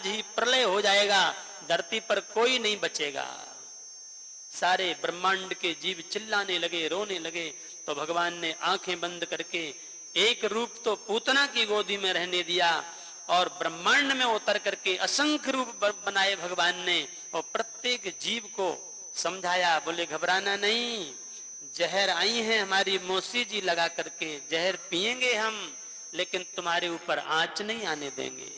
आज ही प्रलय हो जाएगा, धरती पर कोई नहीं बचेगा। सारे ब्रह्मांड के जीव चिल्लाने लगे, रोने लगे। तो भगवान ने आंखें बंद करके एक रूप तो पूतना की गोदी में रहने दिया और ब्रह्मांड में उतर करके असंख्य रूप बनाए भगवान ने, और प्रत्येक जीव को समझाया। बोले घबराना नहीं, जहर आई है हमारी मौसी जी लगा करके, जहर पिएंगे हम, लेकिन तुम्हारे ऊपर आंच नहीं आने देंगे।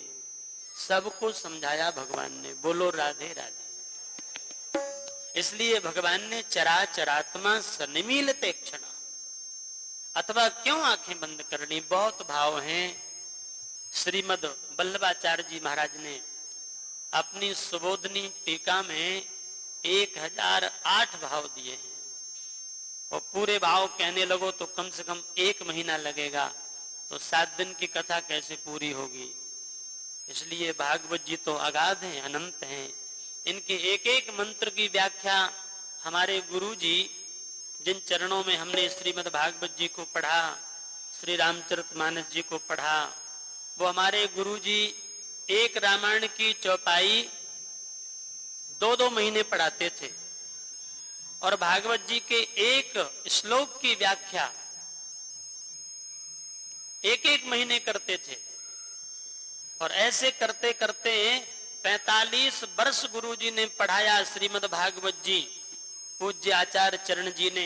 सबको समझाया भगवान ने। बोलो राधे राधे। इसलिए भगवान ने चराचरात्मा सन्मीलते क्षण, अथवा क्यों आंखें बंद करनी, बहुत भाव हैं। श्रीमद वल्लभाचार्य जी महाराज ने अपनी सुबोधनी टीका में 1008 भाव दिए हैं, और पूरे भाव कहने लगो तो कम से कम 1 महीना लगेगा, तो 7 दिन की कथा कैसे पूरी होगी। इसलिए भागवत जी तो अगाध हैं, अनंत हैं। इनके एक एक मंत्र की व्याख्या हमारे गुरु जी, जिन चरणों में हमने श्रीमद् भागवत जी को पढ़ा, श्री रामचरितमानस जी को पढ़ा, वो हमारे गुरु जी एक रामायण की चौपाई 2-2 महीने पढ़ाते थे, और भागवत जी के एक श्लोक की व्याख्या 1-1 महीने करते थे। और ऐसे करते करते 45 वर्ष गुरु जी ने पढ़ाया श्रीमद् भागवत जी, पूज्य आचार्य चरण जी ने।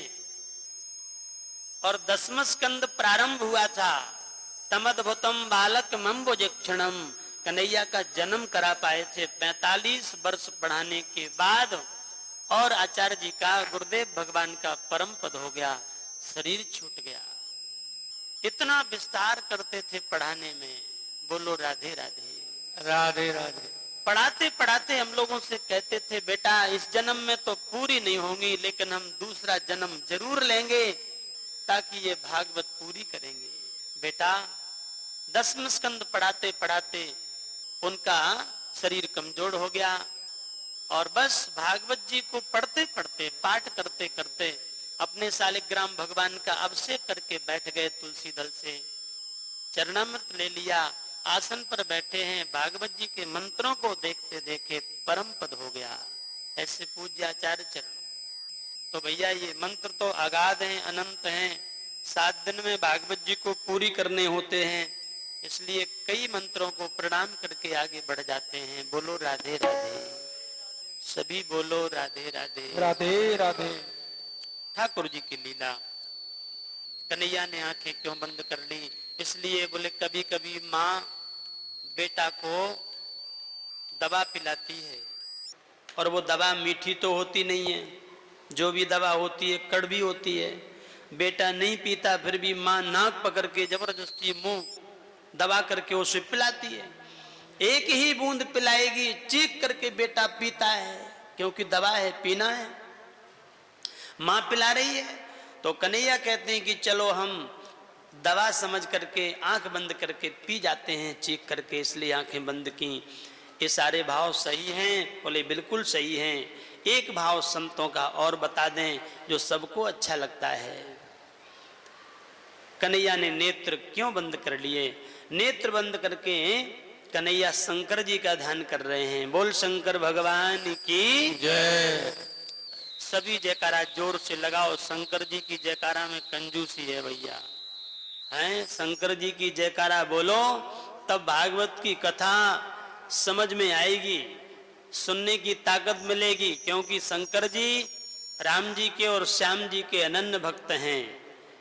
और 10वां स्कंद प्रारंभ हुआ था, तमद्भुतम बालक मम्बुजक्षणम, कन्हैया का जन्म करा पाए थे 45 वर्ष पढ़ाने के बाद। और आचार्य जी का, गुरुदेव भगवान का परम पद हो गया, शरीर छूट गया। इतना विस्तार करते थे पढ़ाने में। बोलो राधे राधे। राधे राधे। पढ़ाते पढ़ाते हम लोगों से कहते थे, बेटा इस जन्म में तो पूरी नहीं होंगी, लेकिन हम दूसरा जन्म जरूर लेंगे ताकि ये भागवत पूरी करेंगे। बेटा 10वां स्कंद पढ़ाते पढ़ाते उनका शरीर कमजोर हो गया, और बस भागवत जी को पढ़ते पढ़ते, पाठ करते करते अपने शालिग्राम भगवान का अभिषेक करके बैठ गए। तुलसी दल से चरणामृत ले लिया, आसन पर बैठे हैं, भागवत जी के मंत्रों को देखते देखे परम पद हो गया। ऐसे पूज्य आचार्य चरण। तो भैया ये मंत्र तो अगाध हैं, अनंत हैं। 7 दिन में भागवत जी को पूरी करने होते हैं, इसलिए कई मंत्रों को प्रणाम करके आगे बढ़ जाते हैं। बोलो राधे राधे। सभी बोलो राधे राधे। राधे राधे। ठाकुर जी की लीला। कन्हैया ने आंखें क्यों बंद कर ली? इसलिए बोले कभी कभी माँ बेटा को दवा पिलाती है, और वो दवा मीठी तो होती नहीं है, जो भी दवा होती है कड़वी होती है। बेटा नहीं पीता, फिर भी माँ नाक पकड़ के जबरदस्ती मुंह दबा करके उसे पिलाती है। एक ही बूंद पिलाएगी, चीख करके बेटा पीता है, क्योंकि दवा है, पीना है, माँ पिला रही है। तो कन्हैया कहते हैं कि चलो हम दवा समझ करके आंख बंद करके पी जाते हैं, चीख करके, इसलिए आंखें बंद की। ये सारे भाव सही हैं? बोले बिल्कुल सही हैं। एक भाव संतों का और बता दें जो सबको अच्छा लगता है। कन्हैया ने नेत्र क्यों बंद कर लिए? नेत्र बंद करके कन्हैया शंकर जी का ध्यान कर रहे हैं। बोल शंकर भगवान की जय। सभी जयकारा जोर से लगाओ। शंकर जी की जयकारा में कंजूसी है भैया, हैं? शंकर जी की जयकारा बोलो, तब भागवत की कथा समझ में आएगी, सुनने की ताकत मिलेगी। क्योंकि शंकर जी राम जी के और श्याम जी के अनन्य भक्त हैं,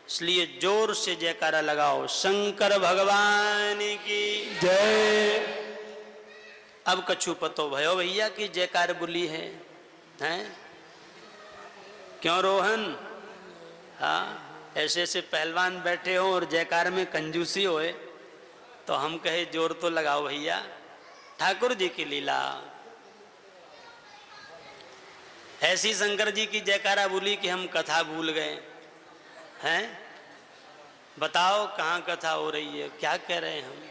इसलिए जोर से जयकारा लगाओ। शंकर भगवान की जय। अब कछु पतो भयो भैया की जयकार बोली है, हैं? क्यों रोहन? हाँ, ऐसे ऐसे पहलवान बैठे हो और जयकार में कंजूसी होए, तो हम कहे जोर तो लगाओ भैया। ठाकुर जी की लीला ऐसी शंकर जी की जयकारा बोली कि हम कथा भूल गए हैं। बताओ कहाँ कथा हो रही है, क्या कह रहे हैं हम?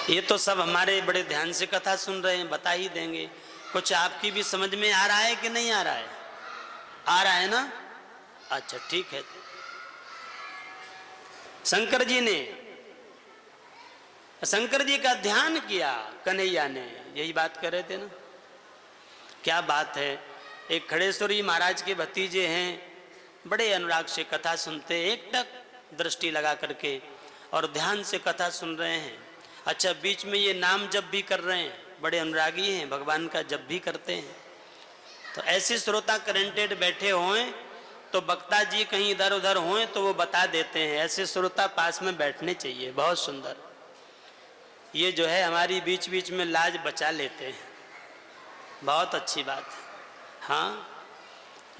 ये तो सब हमारे बड़े ध्यान से कथा सुन रहे हैं, बता ही देंगे। कुछ आपकी भी समझ में आ रहा है कि नहीं आ रहा है? आ रहा है ना? अच्छा ठीक है। शंकर जी ने शंकर जी का ध्यान किया कन्हैया ने, यही बात कर रहे थे ना। क्या बात है, एक खड़ेश्वरी महाराज के भतीजे हैं, बड़े अनुराग से कथा सुनते, एकटक दृष्टि लगा करके और ध्यान से कथा सुन रहे हैं। अच्छा, बीच में ये नाम जप भी कर रहे हैं, बड़े अनुरागी हैं, भगवान का जप भी करते हैं। तो ऐसे श्रोता करेंटेड बैठे हों तो वक्ता जी कहीं इधर उधर हों तो वो बता देते हैं, ऐसे श्रोता पास में बैठने चाहिए। बहुत सुंदर, ये जो है हमारी बीच बीच में लाज बचा लेते हैं, बहुत अच्छी बात है। हाँ,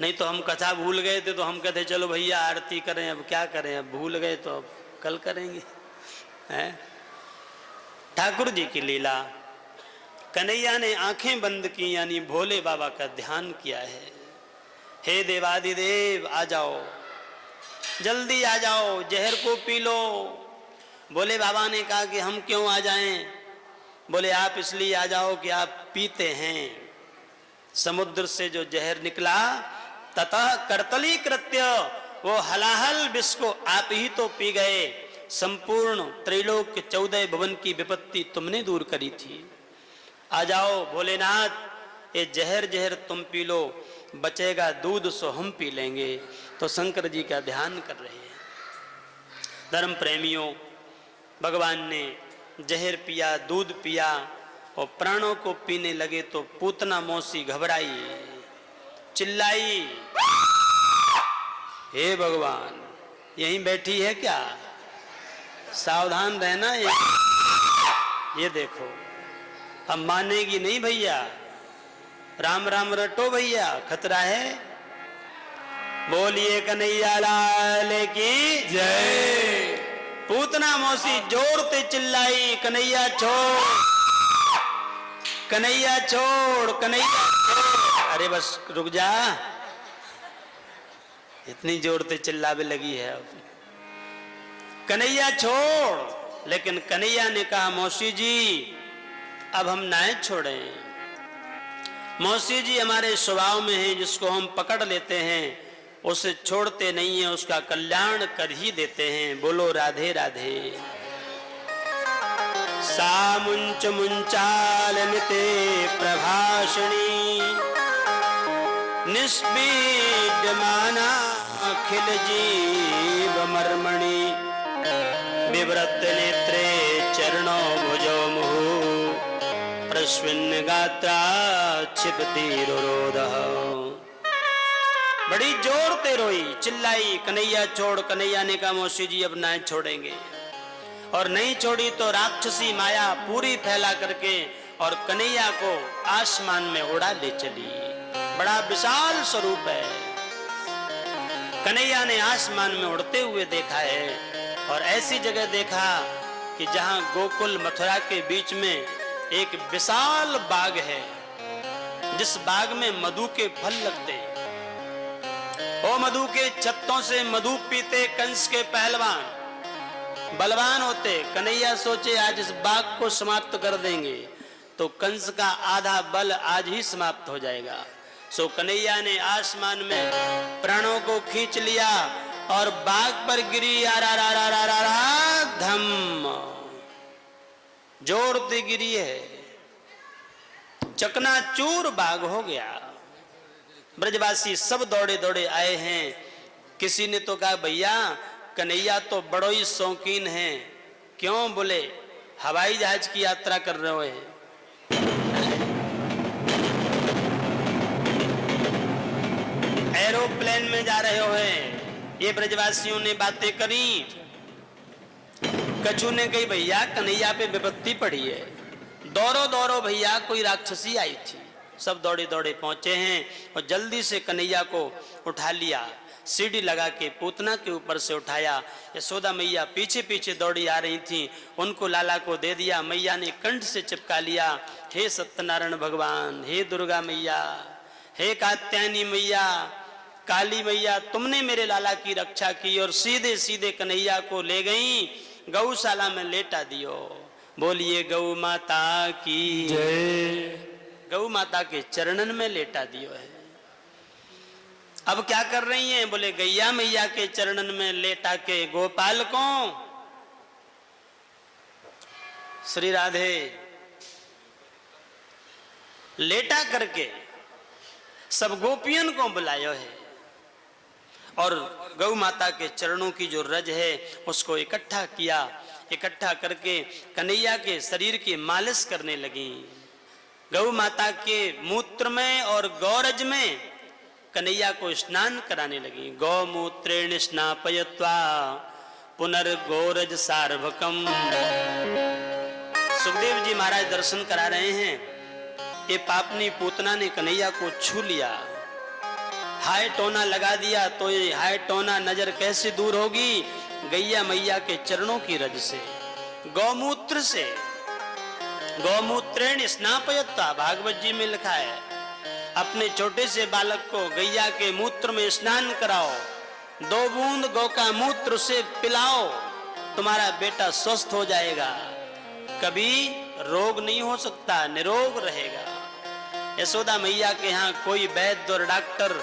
नहीं तो हम कथा भूल गए थे तो हम कहते चलो भैया आरती करें, अब क्या करें, अब भूल गए तो अब कल करेंगे। हैं? ठाकुर जी की लीला, कन्हैया ने आंखें बंद की, यानी भोले बाबा का ध्यान किया है। हे देवादिदेव आ जाओ, जल्दी आ जाओ, जहर को पी लो। भोले बाबा ने कहा कि हम क्यों आ जाएं? बोले आप इसलिए आ जाओ कि आप पीते हैं। समुद्र से जो जहर निकला ततः करतली कृत्य, वो हलाहल विष को आप ही तो पी गए। संपूर्ण त्रैलोक्य 14 भुवन की विपत्ति तुमने दूर करी थी। आ जाओ भोलेनाथ, ये जहर जहर तुम पी लो, बचेगा दूध सो हम पी लेंगे। तो शंकर जी का ध्यान कर रहे हैं। धर्म प्रेमियों, भगवान ने जहर पिया, दूध पिया और प्राणों को पीने लगे तो पूतना मौसी घबराई, चिल्लाई, हे भगवान यहीं बैठी है क्या? सावधान रहना। ये देखो, अब मानेगी नहीं भैया, राम राम रटो भैया, खतरा है। बोलिए कन्हैया लाल की जय। पूतना मौसी जोर से चिल्लाई, कन्हैया छोड़, कन्हैया छोड़, कन्हैया छोड़। अरे बस रुक जा, इतनी जोर से चिल्लावे लगी है, अब कन्हैया छोड़। लेकिन कन्हैया ने कहा मौसी जी अब हम ना छोड़ें। मौसी जी हमारे स्वभाव में है, जिसको हम पकड़ लेते हैं उसे छोड़ते नहीं है, उसका कल्याण कर ही देते हैं। बोलो राधे राधे। सा मुंच मुंचालनिते प्रभाषणी, निष्पीड्यमाना अखिल जीव मर्मणि, विव्रत नेत्रे चरणो भुजो मुहु, प्रस्विन्न गात्रा क्षिपति रुरोधः। बड़ी जोर से रोई, चिल्लाई, कन्हैया छोड़। कन्हैया ने कहा मौसी जी अब ना छोड़ेंगे। और नहीं छोड़ी तो राक्षसी माया पूरी फैला करके और कन्हैया को आसमान में उड़ा ले चली। बड़ा विशाल स्वरूप है। कन्हैया ने आसमान में उड़ते हुए देखा है और ऐसी जगह देखा कि जहां गोकुल मथुरा के बीच में एक विशाल बाग है, जिस बाग में मधु के फल लगते। वो मधु के छत्तों से मधु पीते कंस के पहलवान, बलवान होते। कन्हैया सोचे आज इस बाग को समाप्त कर देंगे तो कंस का आधा बल आज ही समाप्त हो जाएगा। सो कन्हैया ने आसमान में प्राणों को खींच लिया और बाग पर गिरी। धम जोर से गिरी है, चकनाचूर बाग हो गया। ब्रजवासी सब दौड़े दौड़े आए हैं। किसी ने तो कहा भैया कन्हैया तो बड़ो ही शौकीन है। क्यों? बोले हवाई जहाज की यात्रा कर रहे हैं, एरोप्लेन में जा रहे हो। ये ब्रजवासियों ने बातें करी। कछु ने कही भैया कन्हैया पे विपत्ति पड़ी है, दौड़ो दौड़ो भैया कोई राक्षसी आई थी। सब दौड़े दौड़े पहुंचे हैं और जल्दी से कन्हैया को उठा लिया, सीढ़ी लगा के पूतना के ऊपर से उठाया। यशोदा मैया पीछे पीछे दौड़ी आ रही थी, उनको लाला को दे दिया। मैया ने कंठ से चिपका लिया। हे सत्यनारायण भगवान, हे दुर्गा मैया, हे कात्यायनी मैया, काली मैया, तुमने मेरे लाला की रक्षा की और सीधे सीधे कन्हैया को ले गई, गौशाला में लेटा दियो। बोलिए गौ माता की जय। गौ माता के चरणन में लेटा दियो है। अब क्या कर रही हैं? बोले गैया मैया के चरणन में लेटा के गोपाल को श्री राधे लेटा करके सब गोपियन को बुलायो है और गौ माता के चरणों की जो रज है उसको इकट्ठा किया। इकट्ठा करके कन्हैया के शरीर की मालिश करने लगी। गौ माता के मूत्र में और गौरज में कन्हैया को स्नान कराने लगी। गौमूत्रेण स्नापयत्वा पुनर्गोरज सार्वकम। सुखदेव जी महाराज दर्शन करा रहे हैं। ये पापनी पूतना ने कन्हैया को छू लिया, हाय टोना लगा दिया, तो ये हाय टोना नजर कैसे दूर होगी? गैया मैया के चरणों की रज से, गौमूत्र से। गौमूत्रेण स्नापयत्वा, भागवत जी में लिखा है, अपने छोटे से बालक को गैया के मूत्र में स्नान कराओ, 2 बूंद गौ का मूत्र से पिलाओ, तुम्हारा बेटा स्वस्थ हो जाएगा, कभी रोग नहीं हो सकता, निरोग रहेगा। यशोदा मैया के यहाँ कोई वैद्य और डॉक्टर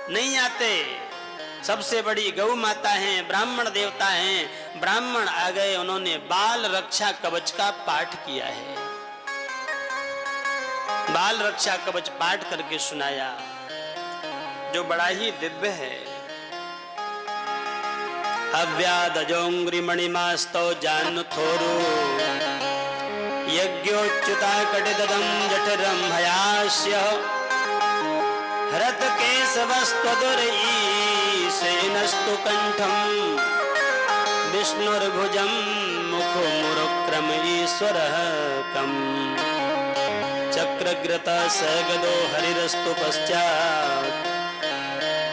नहीं आते। सबसे बड़ी गौ माता हैं, ब्राह्मण देवता हैं। ब्राह्मण आ गए, उन्होंने बाल रक्षा कवच का पाठ किया है। बाल रक्षा कवच पाठ करके सुनाया, जो बड़ा ही दिव्य है। अव्यादजोंग्रि मणिमास्तौ जान थोरो यज्ञोच्युता कटिददं जठरं हयास्य हरत केशवस्त्वदुरईशेनस्तु कंठं विष्णुर्भुजं मुखो मुरुक्रम ईश्वरः कम् चक्रग्रतः स गदो हरिरस्तु पश्चात्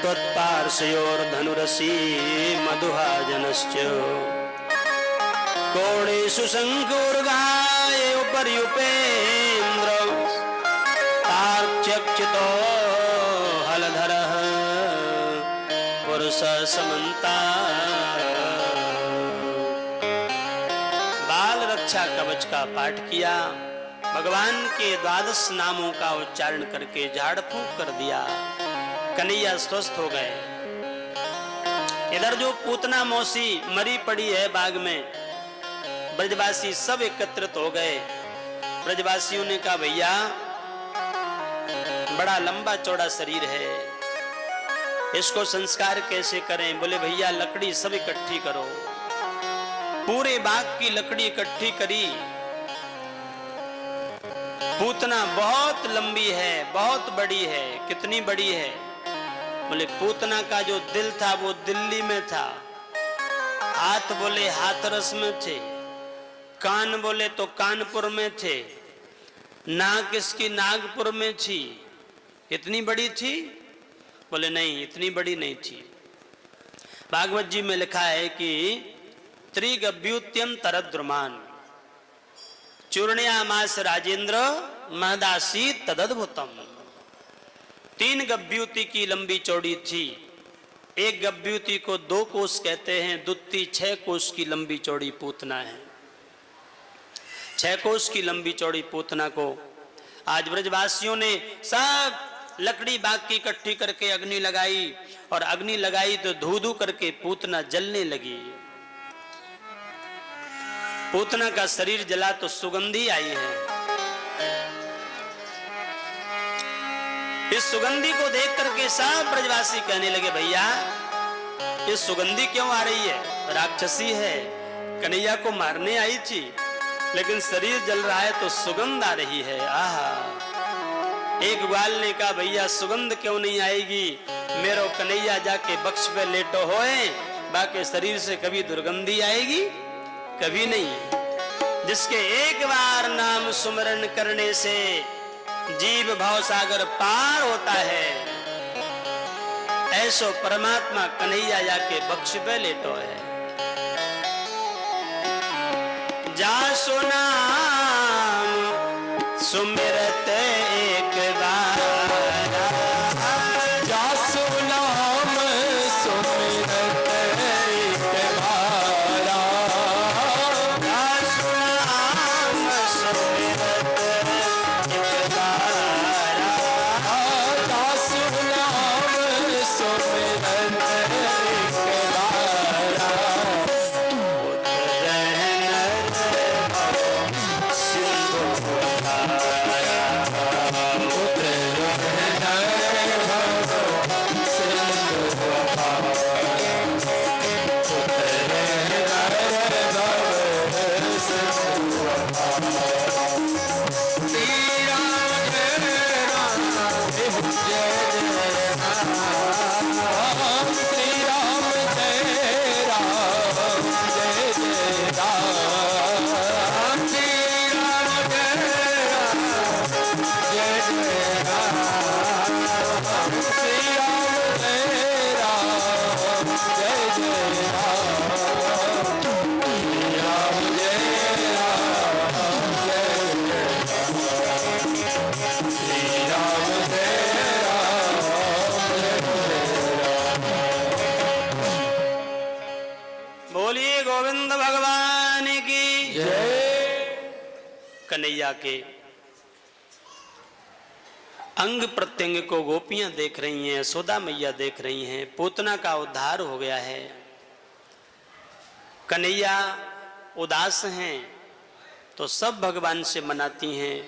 त्वत्पार्श्वयोर्धनुरसी मधुहाजनश्च कोणेषु शङ्कुर्गाये पर्युपेन्द्र तार्क्ष्यच्युतो हलधरः पुरुष समन्ता। बाल रक्षा कवच का पाठ किया, भगवान के 12 नामों का उच्चारण करके झाड़ फूंक कर दिया, कन्हैया स्वस्थ हो गए। इधर जो पूतना मौसी मरी पड़ी है बाग में, ब्रजवासी सब एकत्रित हो गए। ब्रजवासियों ने कहा, भैया बड़ा लंबा चौड़ा शरीर है, इसको संस्कार कैसे करें? बोले भैया लकड़ी सब इकट्ठी करो। पूरे बाग की लकड़ी इकट्ठी करी। पूतना बहुत लंबी है, बहुत बड़ी है। कितनी बड़ी है? बोले पूतना का जो दिल था वो दिल्ली में था, हाथ बोले हाथरस में थे, कान बोले तो कानपुर में थे, नाक इसकी नागपुर में थी। इतनी बड़ी थी? बोले नहीं, इतनी बड़ी नहीं थी। भागवत जी में लिखा है कि त्रिगभ्युत्यम तरद्रुमान चूर्णयामास राजेंद्र महदासी तदद्भुतम। 3 गभ्युति की लंबी चौड़ी थी। एक गभ्युति को 2 कोस कहते हैं, दुत्ती 6 कोस की लंबी चौड़ी पूतना है। 6 कोस की लंबी चौड़ी पूतना को आज ब्रजवासियों ने सब लकड़ी बाग की इकट्ठी करके अग्नि लगाई, और अग्नि लगाई तो धू धू करके पूतना जलने लगी। पूतना का शरीर जला तो सुगंधी आई है। इस सुगंधी को देख करके सब ब्रजवासी कहने लगे, भैया ये सुगंधी क्यों आ रही है? राक्षसी है, कन्हैया को मारने आई थी, लेकिन शरीर जल रहा है तो सुगंध आ रही है। आहा। एक ग्वाल ने कहा, भैया सुगंध क्यों नहीं आएगी? मेरो कन्हैया जाके बक्ष पे लेटो होए, बाकी शरीर से कभी दुर्गंधी आएगी? कभी नहीं। जिसके एक बार नाम सुमरण करने से जीव भव सागर पार होता है, ऐसो परमात्मा कन्हैया जाके बक्ष पे लेटो है। जासु नाम सुमिरत एक बार, जासु नाम सुमिरत एक बार, जासु नाम सुमिरत एक बार, जासु नाम सुमिरत एक बार, उत रहन कन्हैया के अंग प्रत्यंग को गोपियां देख रही हैं, यशोदा मैया देख रही हैं, पूतना का उद्धार हो गया है। कन्हैया उदास हैं तो सब भगवान से मनाती हैं,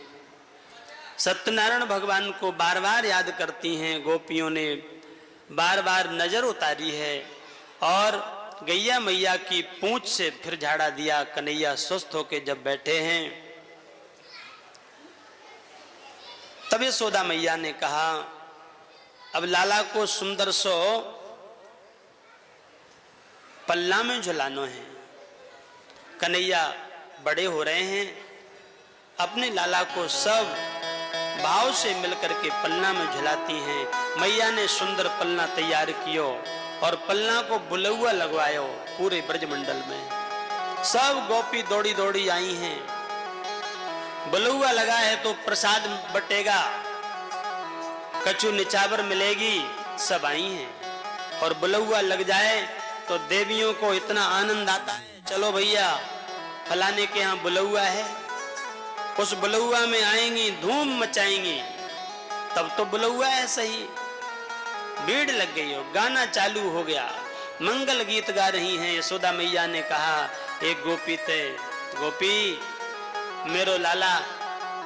सत्यनारायण भगवान को बार बार याद करती हैं। गोपियों ने बार बार नजर उतारी है और गैया मैया की पूंछ से फिर झाड़ा दिया। कन्हैया स्वस्थ होकर जब बैठे हैं तब यशोदा मैया ने कहा अब लाला को सुंदर सो पल्ला में झुलाना है। कन्हैया बड़े हो रहे हैं, अपने लाला को सब भाव से मिलकर के पलना में झुलाती हैं। मैया ने सुंदर पलना तैयार कियो और पलना को बुलौआ लगवायो। पूरे ब्रजमंडल में सब गोपी दौड़ी दौड़ी आई हैं। बुलौआ लगा है तो प्रसाद बटेगा, कछु निचावर मिलेगी, सब आई हैं। और बुलौआ लग जाए तो देवियों को इतना आनंद आता है, चलो भैया फलाने के यहाँ बुलौआ है, उस बुलौआ में आएंगी, धूम मचाएंगी। तब तो बुलौआ है सही, भीड़ लग गई हो, गाना चालू हो गया, मंगल गीत गा रही हैं। यशोदा मैया ने कहा एक गोपी ते गोपी मेरो लाला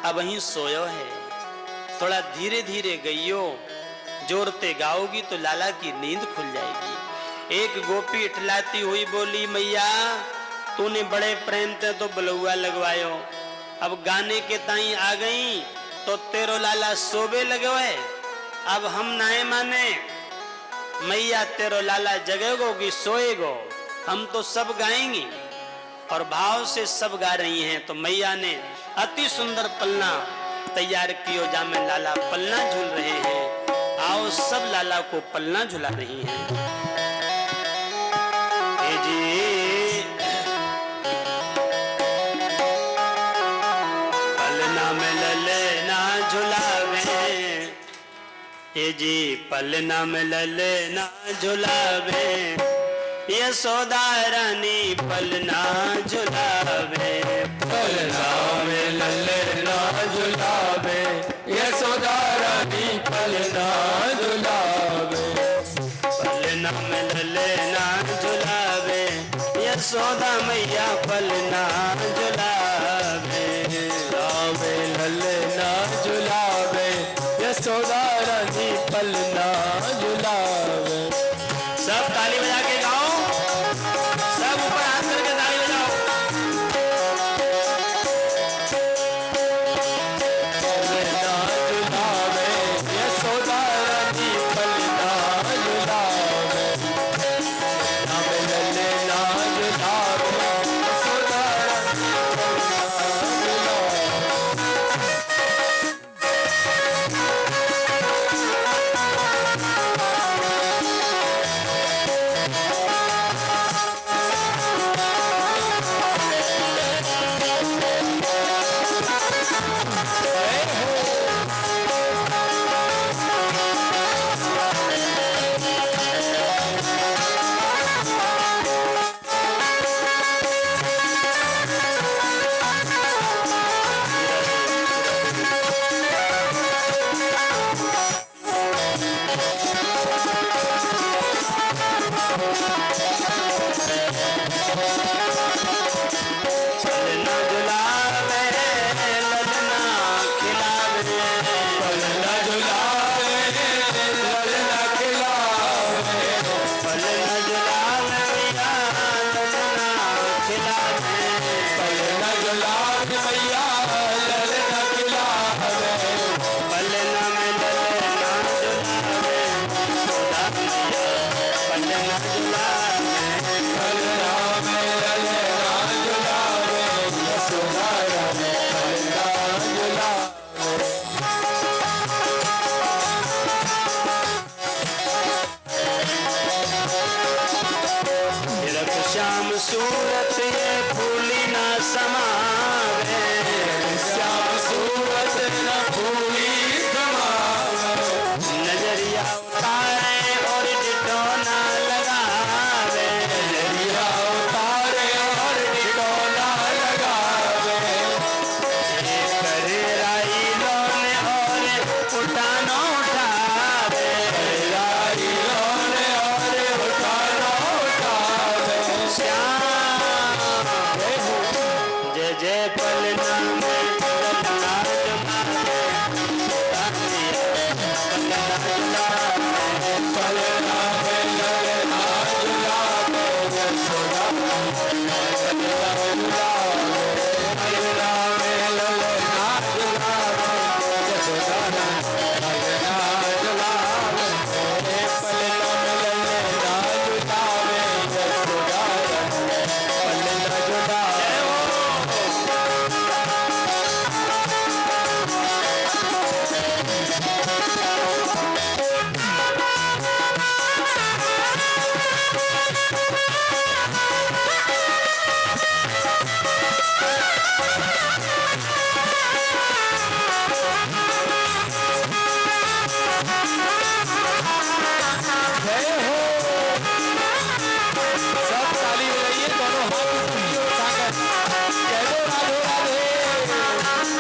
अब ही सोयो है, थोड़ा धीरे धीरे गइयो, जोरते गाओगी तो लाला की नींद खुल जाएगी। एक गोपी इठलाती हुई बोली मैया तूने बड़े प्रेम से तो बुलौआ लगवायो, अब गाने के ताई आ गई तो तेरो लाला सोबे लगे है, अब हम नाए माने। मैया तेरो लाला जगेगो कि सोएगो, हम तो सब गाएंगे। और भाव से सब गा रही हैं। तो मैया ने अति सुंदर पलना तैयार कियो जामे लाला पलना झूल रहे हैं। आओ सब लाला को पलना झुला रही हैं। ए जी पलना में ललना झुलावे, ए जी पलना में ललना झुलावे, यशोदा रानी पलना झुलावे। पलना में ललना झुलावे, यशोदा रानी पलना झुलावे। पलना में ललना झुलावे, यशोदा मैया पलना झुलावे। लावे ललना झुलावे, यशोदा रानी पलना झुलावे। सब ताली बजा के गाओ, सब ऊपर हाथ करके ताली बजाओ। पलना झुलावे, यशोदा रानी पलना झुलावे। लावे ललना झुलावे, यशोदा रानी पलना पलना झुलावे, ललना खिलावे। पलना झुलावे, ललना खिलावे। पलना झुलावे मैया, ललना खिलावे। पलना झुलावे मैया, ललना खिलावे। पलना में ललना झुलावे, यशोदा मैया पलना झुलावे। पलना में ललना झुलावे, यशोदा रानी पलना झुलावे। रख श्याम सूरत ये फूली ना समावे। श्याम सूरत न भूली समावे। नजरिया उतारे और डिटोना लगावे। नजरिया उतारे और डिटोला लगावे। जय पलना में ललना जमावे यशोदा मैया पलना जमावे पलना में ललना झुलावे यशोदा पलना झुलावे पलना में ललना झुलावे यशोदा पलना झुलावे पलना में ललना झुलावे यशोदा पलना झुलावे जय हो सब ताली बजाइए दोनों हाथ ऊपर उठाकर जय हो राधे राधे